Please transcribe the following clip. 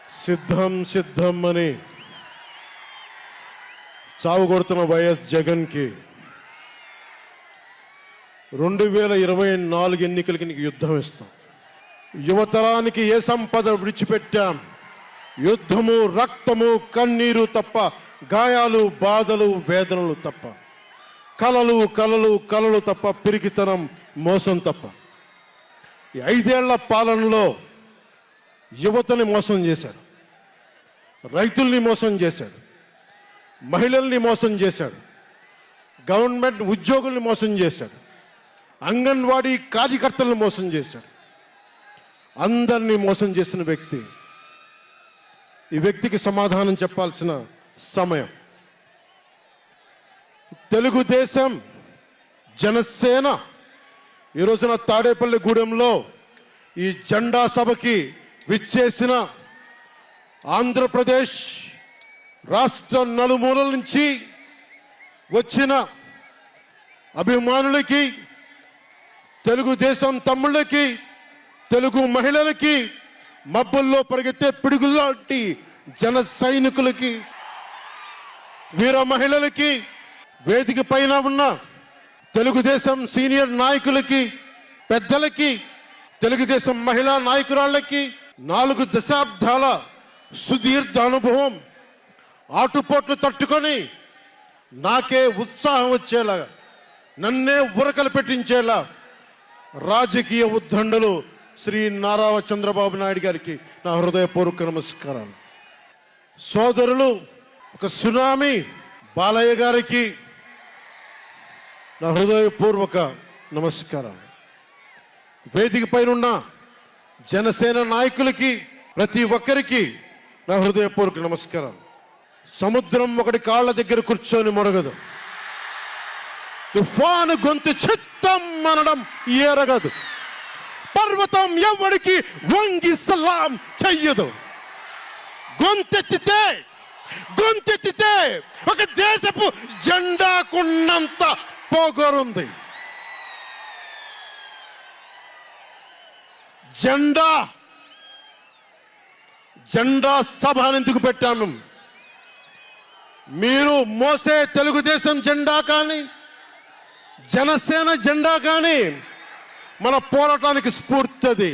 సిద్ధం సిద్ధం అని చావు కొడుతున్న వైఎస్ జగన్కి 2024 ఎన్నికలకి నీకు యుద్ధం ఇస్తాం. యువతరానికి ఏ సంపద విడిచిపెట్టాం? యుద్ధము, రక్తము, కన్నీరు తప్ప, గాయాలు, బాధలు, వేదనలు తప్ప, కలలు కలలు కలలు తప్ప, పిరికితనం, మోసం తప్ప. ఈ 5 ఏళ్ల పాలనలో యువతని మోసం చేశాడు, రైతుల్ని మోసం చేశాడు, మహిళల్ని మోసం చేశాడు, గవర్నమెంట్ ఉద్యోగుల్ని మోసం చేశాడు, అంగన్వాడీ కార్యకర్తలను మోసం చేశాడు. అందరినీ మోసం చేసిన వ్యక్తి. ఈ వ్యక్తికి సమాధానం చెప్పాల్సిన సమయం. తెలుగుదేశం, జనసేన ఈ రోజున తాడేపల్లి గూడెంలో ఈ జెండా సభకి విచ్చేసిన ఆంధ్రప్రదేశ్ రాష్ట్ర నలుమూలల నుంచి వచ్చిన అభిమానులకి, తెలుగుదేశం తమ్ముళ్ళకి, తెలుగు మహిళలకి, మబ్బుల్లో పరిగెత్తే పిడుగులాంటి జన సైనికులకి, వీర మహిళలకి, వేదిక పైన ఉన్న తెలుగుదేశం సీనియర్ నాయకులకి, పెద్దలకి, తెలుగుదేశం మహిళా నాయకురాళ్ళకి 4 దశాబ్దాల సుదీర్ఘ అనుభవం, ఆటుపోట్లు తట్టుకొని నాకే ఉత్సాహం వచ్చేలా, నన్నే ఉరకలు పెట్టించేలా రాజకీయ ఉద్దండలు శ్రీ నారా చంద్రబాబు నాయుడు గారికి నా హృదయపూర్వక నమస్కారాలు. సోదరులు ఒక సునామీ బాలయ్య గారికి నా హృదయపూర్వక నమస్కారాలు. వేదిక పైన జనసేన నాయకులకి, ప్రతి ఒక్కరికి నా హృదయపూర్వక నమస్కారాలు. సముద్రం ఒకటి కాళ్ళ దగ్గర కూర్చొని మొరగదు, తుఫాను గొంతు చిత్తం అనడం ఎరగదు, పర్వతం ఎవరికి వంగి సలాం చెయ్యదు. గొంతెత్తితే ఒక దేశపు జెండాకున్నంత పొగరుంది. జెండా సభ ఎందుకు పెట్టాను? మీరు మోసే తెలుగుదేశం జెండా కానీ, జనసేన జెండా కానీ మన పోరాటానికి స్ఫూర్తిది.